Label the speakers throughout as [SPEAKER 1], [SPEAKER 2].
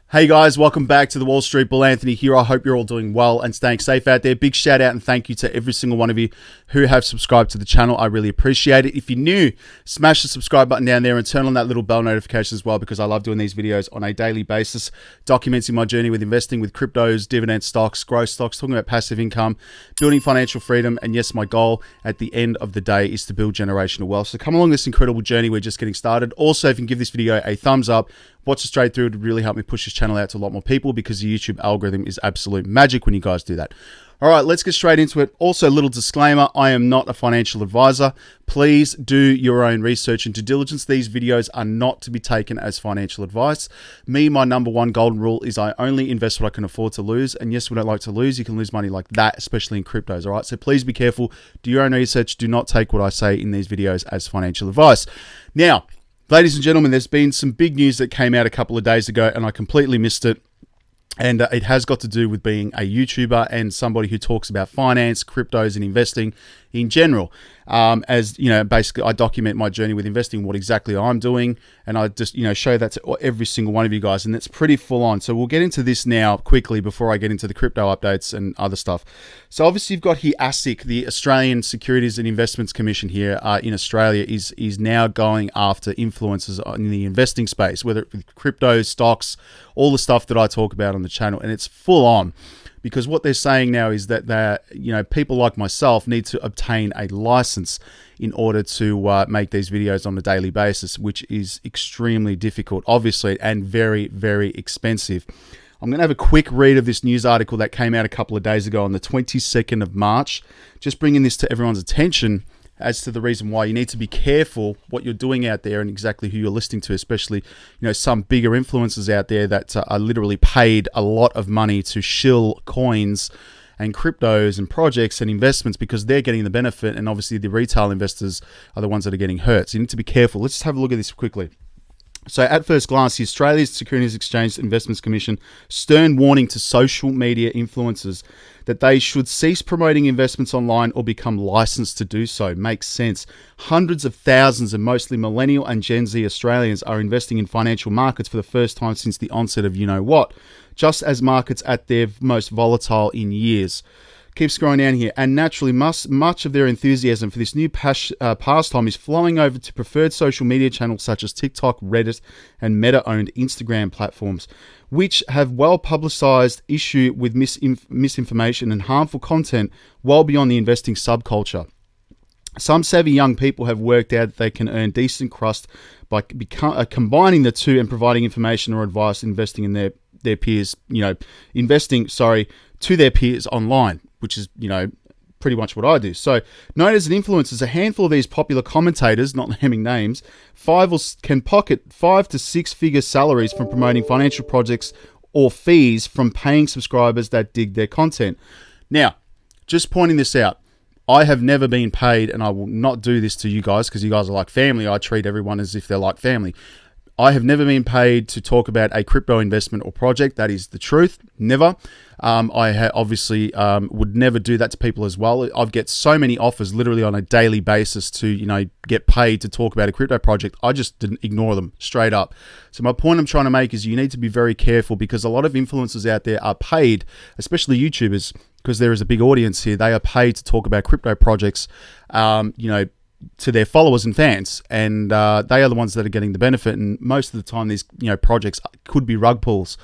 [SPEAKER 1] Hey guys, welcome back to the Wall Street Bull. Anthony here. I hope you're all doing well and staying safe out there. Big shout out and thank you to every single one of you who have subscribed to the channel. I really appreciate it. If you're new, smash the subscribe button down there and turn on that little bell notification as well, because I love doing these videos on a daily basis, documenting my journey with investing with cryptos, dividend stocks, growth stocks, talking about passive income, building financial freedom. And yes, my goal at the end of the day is to build generational wealth. So come along this incredible journey. We're just getting started. Also, if you can give this video a thumbs up, watch it straight through. It would really help me push this channel out to a lot more people, because the YouTube algorithm is absolute magic when you guys do that. All right, let's get straight into it. Also, a little disclaimer, I am not a financial advisor. Please do your own research and due diligence. These videos are not to be taken as financial advice. My number one golden rule is I only invest what I can afford to lose. And yes, we don't like to lose. You can lose money like that, especially in cryptos, all right? So please be careful. Do your own research. Do not take what I say in these videos as financial advice. Now, ladies and gentlemen, there's been some big news that came out a couple of days ago, and I completely missed it. And it has got to do with being a YouTuber and somebody who talks about finance, cryptos, and investing in general. As you know, basically, I document my journey with investing, what exactly I'm doing, and I just show that to every single one of you guys, and it's pretty full on. So we'll get into this now quickly before I get into the crypto updates and other stuff. So obviously, you've got here ASIC, the Australian Securities and Investments Commission here in Australia, is now going after influencers in the investing space, whether it's crypto, stocks, all the stuff that I talk about on the channel, and it's full on. Because what they're saying now is that people like myself need to obtain a license in order to make these videos on a daily basis, which is extremely difficult, obviously, and very, very expensive. I'm going to have a quick read of this news article that came out a couple of days ago on the 22nd of March, just bringing this to everyone's attention as to the reason why you need to be careful what you're doing out there and exactly who you're listening to, especially, some bigger influencers out there that are literally paid a lot of money to shill coins and cryptos and projects and investments because they're getting the benefit, and obviously the retail investors are the ones that are getting hurt. So you need to be careful. Let's just have a look at this quickly. So at first glance, the Australia's Securities Exchange Investments Commission stern warning to social media influencers that they should cease promoting investments online or become licensed to do so. Makes sense. Hundreds of thousands of mostly millennial and Gen Z Australians are investing in financial markets for the first time since the onset of you-know-what, just as markets at their most volatile in years. Keep scrolling down here, and naturally much of their enthusiasm for this new pastime is flowing over to preferred social media channels such as TikTok, Reddit, and Meta-owned Instagram platforms, which have well-publicized issue with misinformation and harmful content well beyond the investing subculture. Some savvy young people have worked out that they can earn decent crust by combining the two and providing information or advice investing in their peers, to their peers online, which is, pretty much what I do. So, known as an influencer, a handful of these popular commentators, not naming names, can pocket 5 to 6 figure salaries from promoting financial projects or fees from paying subscribers that dig their content. Now, just pointing this out, I have never been paid, and I will not do this to you guys because you guys are like family. I treat everyone as if they're like family. I have never been paid to talk about a crypto investment or project. That is the truth. Never. I obviously would never do that to people as well. I get so many offers literally on a daily basis to, get paid to talk about a crypto project. I just didn't ignore them straight up. So my point I'm trying to make is you need to be very careful, because a lot of influencers out there are paid, especially YouTubers, because there is a big audience here. They are paid to talk about crypto projects, to their followers and fans, and they are the ones that are getting the benefit. And most of the time, these projects could be rug pulls,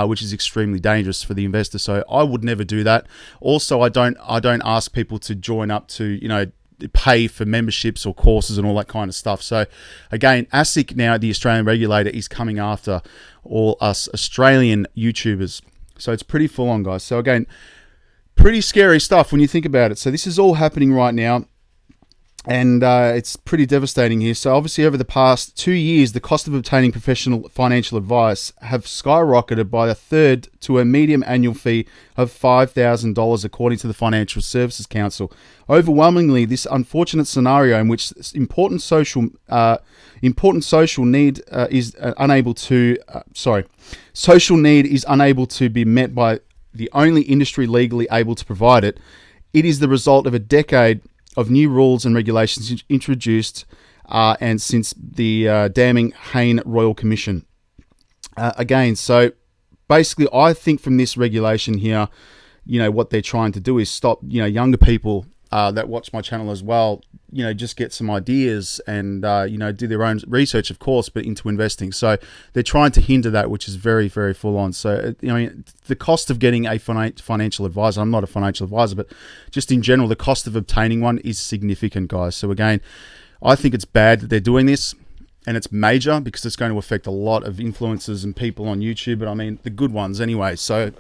[SPEAKER 1] which is extremely dangerous for the investor. So I would never do that. Also, I don't ask people to join up to pay for memberships or courses and all that kind of stuff. So again, ASIC now, the Australian regulator, is coming after all us Australian YouTubers. So it's pretty full on, guys. So again, pretty scary stuff when you think about it. So this is all happening right now. And it's pretty devastating here. So obviously over the past 2 years, the cost of obtaining professional financial advice have skyrocketed by a third to a median annual fee of $5,000, according to the Financial Services Council. Overwhelmingly, this unfortunate scenario in which important social need is unable to be met by the only industry legally able to provide it. It is the result of a decade of new rules and regulations introduced and since the damning Hayne Royal Commission. So basically, I think from this regulation here, what they're trying to do is stop, younger people that watch my channel as well, just get some ideas and, do their own research, of course, but into investing. So they're trying to hinder that, which is very, very full on. So, the cost of getting a financial advisor, I'm not a financial advisor, but just in general, the cost of obtaining one is significant, guys. So again, I think it's bad that they're doing this. And it's major because it's going to affect a lot of influencers and people on YouTube, but I mean, the good ones anyway. So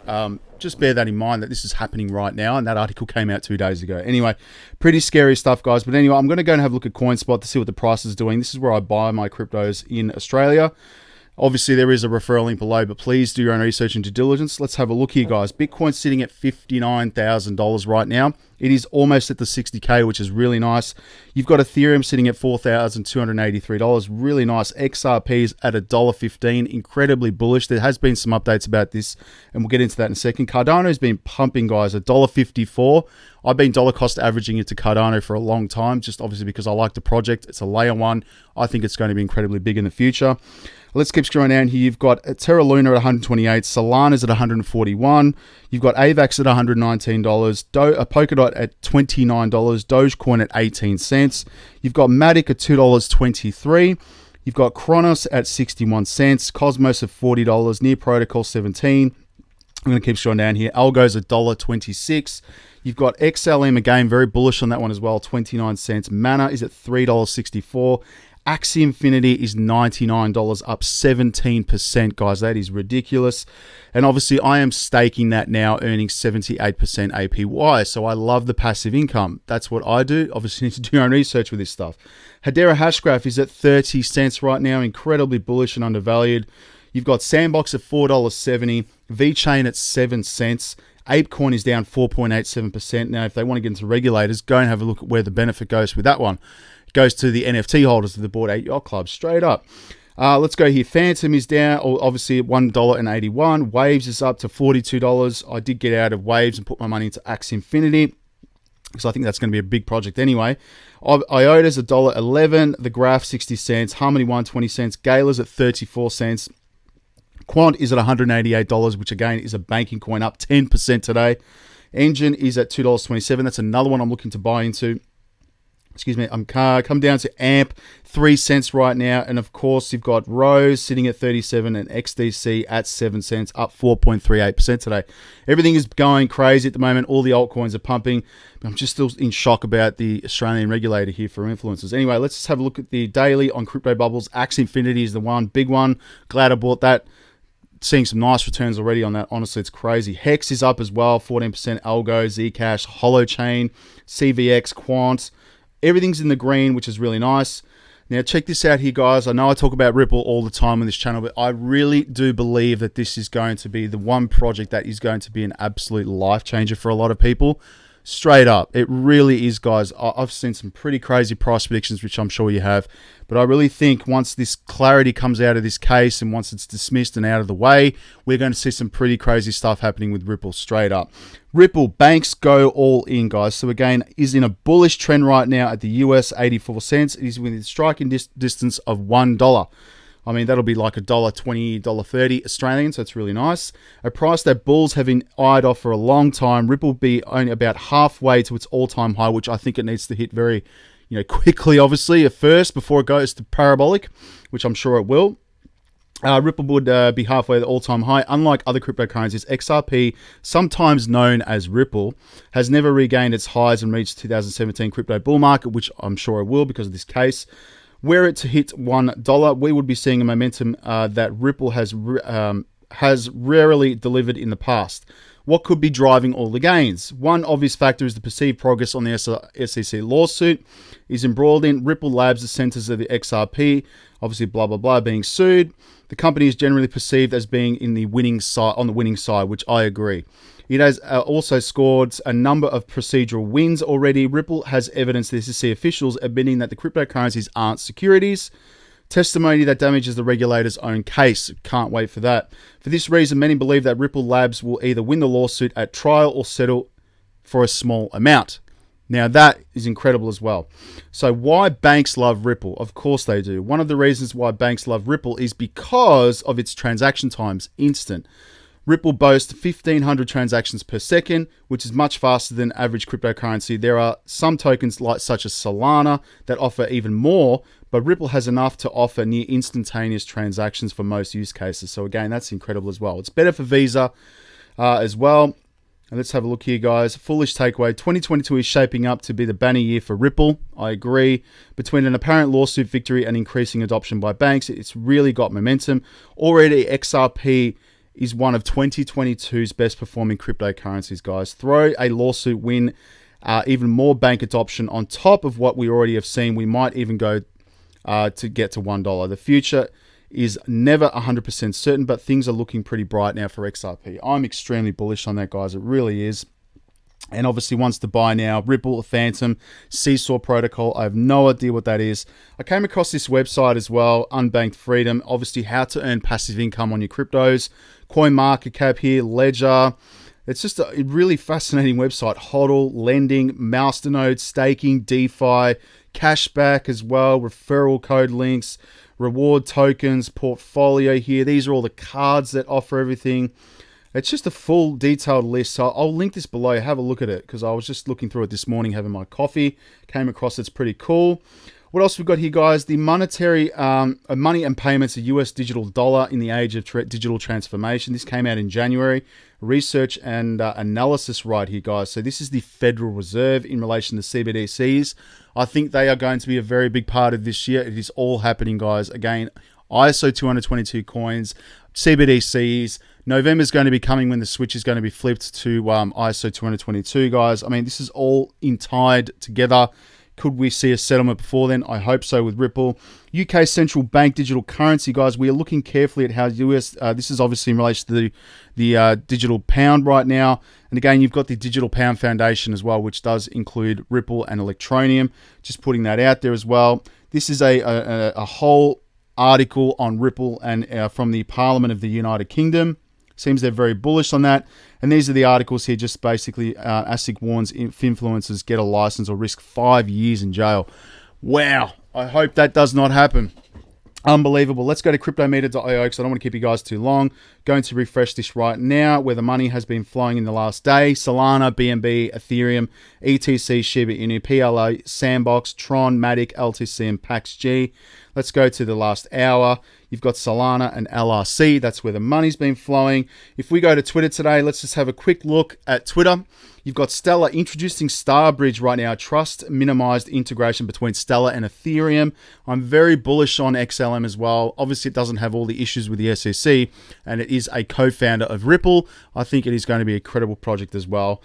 [SPEAKER 1] just bear that in mind that this is happening right now, and that article came out 2 days ago. Anyway, pretty scary stuff, guys. But anyway, I'm going to go and have a look at Coinspot to see what the price is doing. This is where I buy my cryptos in Australia. Obviously, there is a referral link below, but please do your own research and due diligence. Let's have a look here, guys. Bitcoin's sitting at $59,000 right now. It is almost at the 60K, which is really nice. You've got Ethereum sitting at $4,283. Really nice. XRP's at $1.15. Incredibly bullish. There has been some updates about this, and we'll get into that in a second. Cardano's been pumping, guys, $1.54. I've been dollar cost averaging into Cardano for a long time, just obviously because I like the project. It's a layer one. I think it's going to be incredibly big in the future. Let's keep scrolling down here. You've got Terra Luna at 128, Solana's at 141. You've got AVAX at $119, Polkadot at $29, Dogecoin at 18 cents. You've got Matic at $2.23. You've got Kronos at 61 cents, Cosmos at $40, Near Protocol 17. I'm going to keep scrolling down here. Algo's $1.26. You've got XLM again, very bullish on that one as well, 29 cents. Mana is at $3.64. Axie Infinity is $99, up 17%, guys. That is ridiculous. And obviously, I am staking that now, earning 78% APY. So I love the passive income. That's what I do. Obviously, you need to do your own research with this stuff. Hedera Hashgraph is at 30 cents right now, incredibly bullish and undervalued. You've got Sandbox at $4.70, VeChain at 7 cents. ApeCoin is down 4.87%. Now, if they want to get into regulators, go and have a look at where the benefit goes with that one. It goes to the NFT holders of the Bored Ape Yacht Club, straight up. Let's go here. Phantom is down, obviously, at $1.81. Waves is up to $42. I did get out of Waves and put my money into Axie Infinity, because I think that's going to be a big project anyway. IOTA's $1.11. The Graph, 60 cents. Harmony One, 20 cents. Gala's at 34 cents. Quant is at $188, which again is a banking coin, up 10% today. Engine is at $2.27. That's another one I'm looking to buy into. Excuse me, I'm come down to AMP, 3 cents right now. And of course, you've got Rose sitting at 37 and XDC at 7 cents, up 4.38% today. Everything is going crazy at the moment. All the altcoins are pumping. I'm just still in shock about the Australian regulator here for influencers. Anyway, let's just have a look at the daily on crypto bubbles. Axie Infinity is the one, big one. Glad I bought that. Seeing some nice returns already on that. Honestly, it's crazy. Hex is up as well, 14%. Algo, Zcash, Holochain, CVX, Quant. Everything's in the green, which is really nice. Now, check this out here, guys. I know I talk about Ripple all the time on this channel, but I really do believe that this is going to be the one project that is going to be an absolute life changer for a lot of people. Straight up. It really is, guys. I've seen some pretty crazy price predictions, which I'm sure you have. But I really think once this clarity comes out of this case and once it's dismissed and out of the way, we're going to see some pretty crazy stuff happening with Ripple, straight up. Ripple, banks go all in, guys. So again, is in a bullish trend right now at the US 84 cents. It is within striking distance of $1. I mean, that'll be like $1.20, $1.30 Australian, so it's really nice. A price that bulls have been eyed off for a long time. Ripple will be only about halfway to its all-time high, which I think it needs to hit very, quickly, obviously, at first, before it goes to parabolic, which I'm sure it will. Ripple would be halfway to the all-time high. Unlike other cryptocurrencies, XRP, sometimes known as Ripple, has never regained its highs and reached 2017 crypto bull market, which I'm sure it will because of this case. Were it to hit $1, we would be seeing a momentum that Ripple has rarely delivered in the past. What could be driving all the gains? One obvious factor is the perceived progress on the SEC lawsuit. Is embroiled in Ripple Labs, the centers of the XRP, obviously blah blah blah, being sued. The company is generally perceived as being in the winning side, on the winning side, which I agree. It has also scored a number of procedural wins already. Ripple has evidence the SEC officials admitting that the cryptocurrencies aren't securities. Testimony that damages the regulator's own case. Can't wait for that. For this reason, many believe that Ripple Labs will either win the lawsuit at trial or settle for a small amount. Now, that is incredible as well. So why banks love Ripple? Of course they do. One of the reasons why banks love Ripple is because of its transaction times, instant. Ripple boasts 1,500 transactions per second, which is much faster than average cryptocurrency. There are some tokens such as Solana that offer even more, but Ripple has enough to offer near instantaneous transactions for most use cases. So again, that's incredible as well. It's better for Visa as well. And let's have a look here, guys. Foolish takeaway. 2022 is shaping up to be the banner year for Ripple. I agree. Between an apparent lawsuit victory and increasing adoption by banks, it's really got momentum. Already, XRP is one of 2022's best performing cryptocurrencies, guys. Throw a lawsuit win, even more bank adoption on top of what we already have seen. We might even go to get to $1. The future is never 100% certain, but things are looking pretty bright now for XRP. I'm extremely bullish on that, guys. It really is. And obviously wants to buy now. Ripple, Phantom, Seesaw Protocol. I have no idea what that is. I came across this website as well, Unbanked Freedom. Obviously, how to earn passive income on your cryptos. CoinMarketCap here, Ledger. It's just a really fascinating website. HODL, lending, Masternode, staking, DeFi, cashback as well, referral code links, reward tokens, portfolio here. These are all the cards that offer everything. It's just a full detailed list. So I'll link this below. Have a look at it because I was just looking through it this morning, having my coffee. Came across it's pretty cool. What else we've got here, guys? The monetary money and payments, a US digital dollar in the age of digital transformation. This came out in January. Research and analysis right here, guys. So this is the Federal Reserve in relation to CBDCs. I think they are going to be a very big part of this year. It is all happening, guys. Again, ISO 222 coins, CBDCs. November is going to be coming when the switch is going to be flipped to ISO 222, guys. I mean, this is all tied together. Could we see a settlement before then? I hope so with Ripple. UK central bank digital currency, guys. We are looking carefully at how US, this is obviously in relation to the digital pound right now. And again, you've got the Digital Pound Foundation as well, which does include Ripple and Electronium. Just putting that out there as well. This is a whole article on Ripple and from the Parliament of the United Kingdom. Seems they're very bullish on that. And these are the articles here, just basically ASIC warns if influencers get a license or risk 5 years in jail. Wow. I hope that does not happen. Unbelievable. Let's go to cryptometer.io because I don't want to keep you guys too long. Going to refresh this right now where the money has been flowing in the last day. Solana, BNB, Ethereum, ETC, Shiba Inu, PLA, Sandbox, Tron, Matic, LTC, and PaxG. Let's go to the last hour. You've got Solana and LRC. That's where the money's been flowing. If we go to Twitter today, let's just have a quick look at Twitter. You've got Stellar introducing Starbridge right now. Trust minimized integration between Stellar and Ethereum. I'm very bullish on XLM as well. Obviously, it doesn't have all the issues with the SEC, and it is a co-founder of Ripple. I think it is going to be a credible project as well.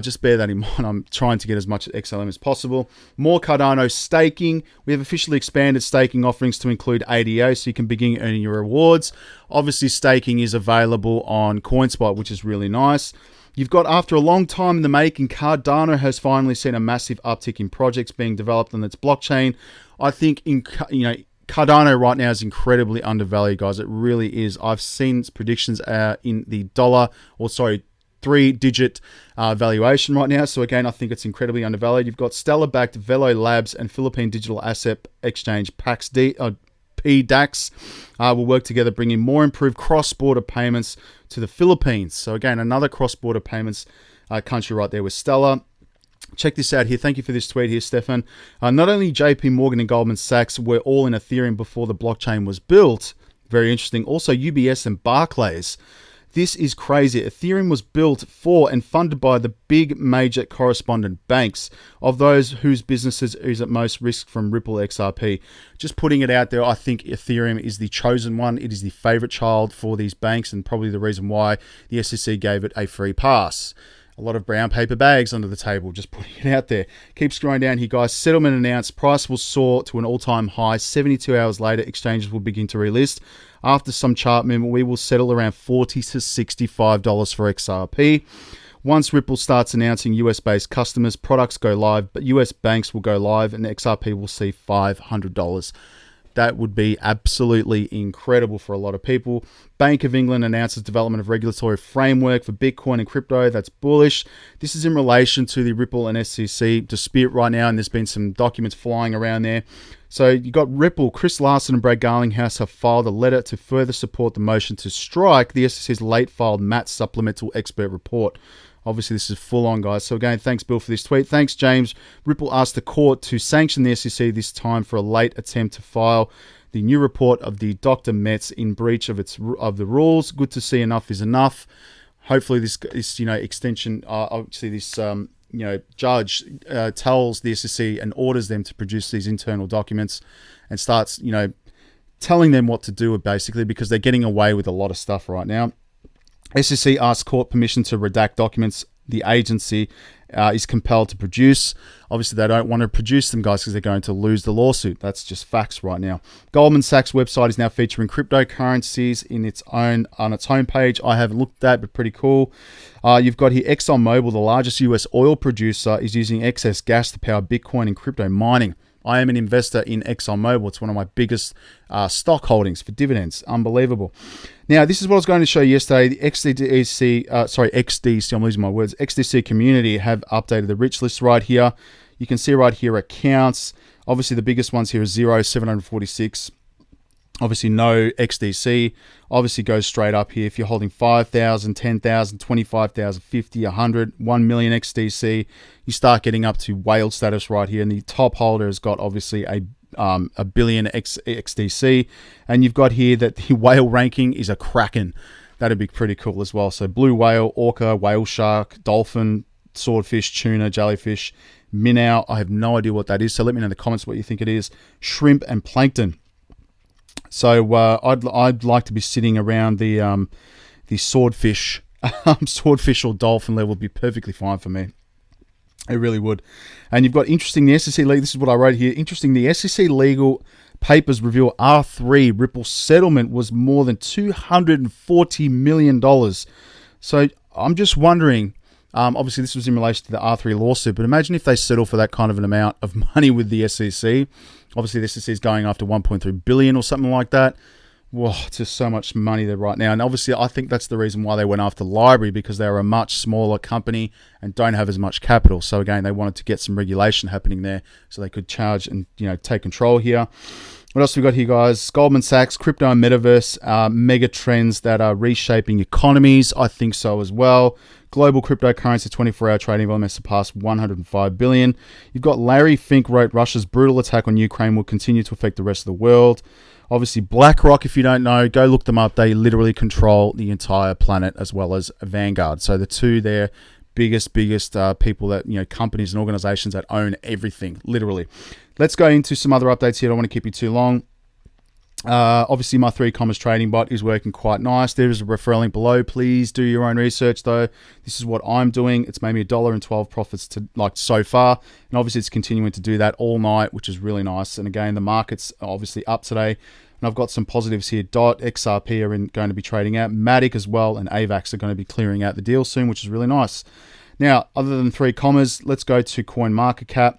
[SPEAKER 1] Just bear that in mind. I'm trying to get as much XLM as possible. More Cardano staking. We have officially expanded staking offerings to include ADA, so you can begin earning your rewards. Obviously, staking is available on Coinspot, which is really nice. You've got, after a long time in the making, Cardano has finally seen a massive uptick in projects being developed on its blockchain. I think Cardano right now is incredibly undervalued, guys. It really is. I've seen predictions in the three-digit valuation right now. So again, I think it's incredibly undervalued. You've got Stellar-backed Velo Labs and Philippine digital asset exchange PDAX will work together, bringing more improved cross-border payments to the Philippines. So again, another cross-border payments country right there with Stellar. Check this out here. Thank you for this tweet here, Stefan. Not only JP Morgan and Goldman Sachs were all in Ethereum before the blockchain was built. Very interesting. Also, UBS and Barclays. This is crazy. Ethereum was built for and funded by the big major correspondent banks of those whose businesses is at most risk from Ripple XRP. Just putting it out there, I think Ethereum is the chosen one. It is the favorite child for these banks and probably the reason why the SEC gave it a free pass. A lot of brown paper bags under the table, just putting it out there. Keep scrolling down here, guys. Settlement announced. Price will soar to an all-time high. 72 hours later, exchanges will begin to relist. After some chart movement, we will settle around $40 to $65 for XRP. Once Ripple starts announcing US-based customers, products go live, but US banks will go live and XRP will see $500. That would be absolutely incredible for a lot of people. Bank of England announces development of regulatory framework for Bitcoin and crypto. That's bullish. This is in relation to the Ripple and SEC dispute right now, and there's been some documents flying around there. So you got Ripple, Chris Larsen and Brad Garlinghouse have filed a letter to further support the motion to strike the SEC's late filed MAT supplemental expert report. Obviously, this is full on, guys. So again, thanks, Bill, for this tweet. Thanks, James. Ripple asked the court to sanction the SEC this time for a late attempt to file the new report of the Dr. Metz in breach of the rules. Good to see enough is enough. Hopefully, this extension, obviously this judge tells the SEC and orders them to produce these internal documents and starts telling them what to do, basically, because they're getting away with a lot of stuff right now. SEC asked court permission to redact documents the agency is compelled to produce. Obviously, they don't want to produce them, guys, because they're going to lose the lawsuit. That's just facts right now. Goldman Sachs website is now featuring cryptocurrencies on its homepage. I haven't looked at that, but pretty cool. You've got here ExxonMobil, the largest US oil producer, is using excess gas to power Bitcoin and crypto mining. I am an investor in ExxonMobil. It's one of my biggest stock holdings for dividends. Unbelievable. Now, this is what I was going to show you yesterday. The XDC, I'm losing my words. XDC community have updated the rich list right here. You can see right here accounts. Obviously, the biggest ones here is 746. Obviously, no XDC. Obviously, goes straight up here. If you're holding 5,000, 10,000, 25,000, 50, 100, 1 million XDC, you start getting up to whale status right here. And the top holder has got obviously a billion XDC. And you've got here that the whale ranking is a Kraken. That'd be pretty cool as well. So blue whale, orca, whale shark, dolphin, swordfish, tuna, jellyfish, minnow. I have no idea what that is. So let me know in the comments what you think it is. Shrimp and plankton. So I'd like to be sitting around the swordfish, swordfish or dolphin level would be perfectly fine for me. It really would. And you've got interesting, the SEC legal, this is what I wrote here. Interesting, the SEC legal papers reveal R3 Ripple settlement was more than $240 million. So I'm just wondering, obviously this was in relation to the R3 lawsuit, but imagine if they settle for that kind of an amount of money with the SEC. Obviously, the SEC is going after 1.3 billion or something like that. Whoa, it's just so much money there right now. And obviously, I think that's the reason why they went after Library, because they're a much smaller company and don't have as much capital. So again, they wanted to get some regulation happening there so they could charge and take control here. What else we got here, guys? Goldman Sachs, crypto and metaverse, mega trends that are reshaping economies. I think so as well. Global cryptocurrency 24-hour trading volume has surpassed 105 billion. You've got Larry Fink wrote, Russia's brutal attack on Ukraine will continue to affect the rest of the world. Obviously, BlackRock, if you don't know, go look them up. They literally control the entire planet, as well as Vanguard. So the two there, biggest people that, companies and organizations that own everything, literally. Let's go into some other updates here. I don't want to keep you too long. Obviously, my 3Commas trading bot is working quite nice. There is a referral link below. Please do your own research, though. This is what I'm doing. It's made me $1.12 profits so far, and obviously it's continuing to do that all night, which is really nice. And again, the market's obviously up today, and I've got some positives here. DOT, XRP are going to be trading out. Matic as well, and AVAX are going to be clearing out the deal soon, which is really nice. Now, other than 3Commas, let's go to CoinMarketCap.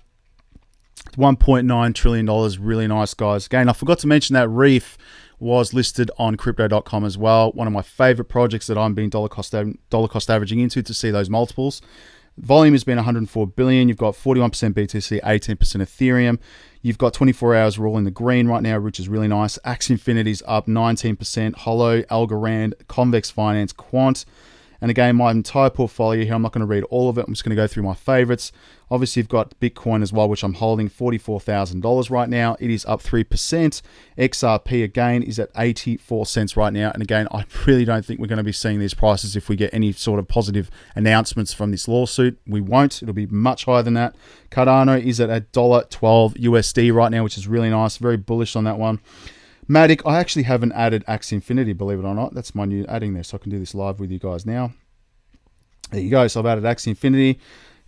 [SPEAKER 1] $1.9 trillion, really nice, guys. Again, I forgot to mention that REEF was listed on crypto.com as well. One of my favorite projects that I'm being dollar cost averaging into to see those multiples. Volume has been 104 billion. You've got 41% BTC, 18% Ethereum. You've got 24 hours rule in the green right now, which is really nice. Axie Infinity's up 19%. Holo, Algorand, Convex Finance, Quant. And again, my entire portfolio here, I'm not going to read all of it. I'm just going to go through my favorites. Obviously, you've got Bitcoin as well, which I'm holding $44,000 right now. It is up 3%. XRP, again, is at 84 cents right now. And again, I really don't think we're going to be seeing these prices if we get any sort of positive announcements from this lawsuit. We won't. It'll be much higher than that. Cardano is at $1.12 USD right now, which is really nice. Very bullish on that one. Matic, I actually haven't added Axie Infinity, believe it or not. That's my new adding there, so I can do this live with you guys now. There you go. So I've added Axie Infinity.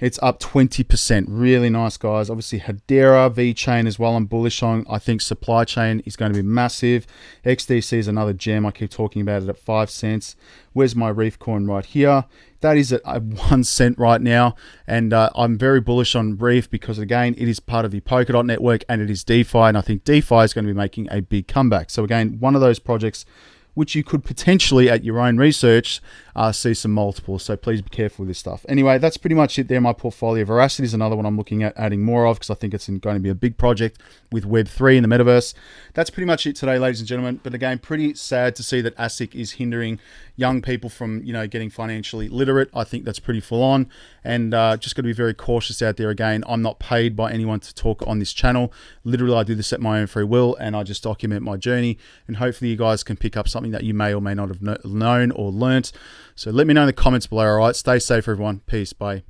[SPEAKER 1] It's up 20%. Really nice, guys. Obviously, Hedera, VeChain as well, I'm bullish on. I think supply chain is going to be massive. XDC is another gem. I keep talking about it at 5 cents. Where's my REEF coin right here? That is at 1 cent right now. And I'm very bullish on REEF because, again, it is part of the Polkadot network and it is DeFi. And I think DeFi is going to be making a big comeback. So, again, one of those projects which you could potentially, at your own research, see some multiples. So please be careful with this stuff. Anyway, that's pretty much it there. My portfolio. Veracity is another one I'm looking at adding more of because I think it's going to be a big project with Web3 in the metaverse. That's pretty much it today, ladies and gentlemen. But again, pretty sad to see that ASIC is hindering young people from, getting financially literate. I think that's pretty full on. And just got to be very cautious out there. Again, I'm not paid by anyone to talk on this channel. Literally, I do this at my own free will and I just document my journey. And hopefully you guys can pick up something that you may or may not have known or learnt. So let me know in the comments below. All right, stay safe, everyone. Peace. Bye.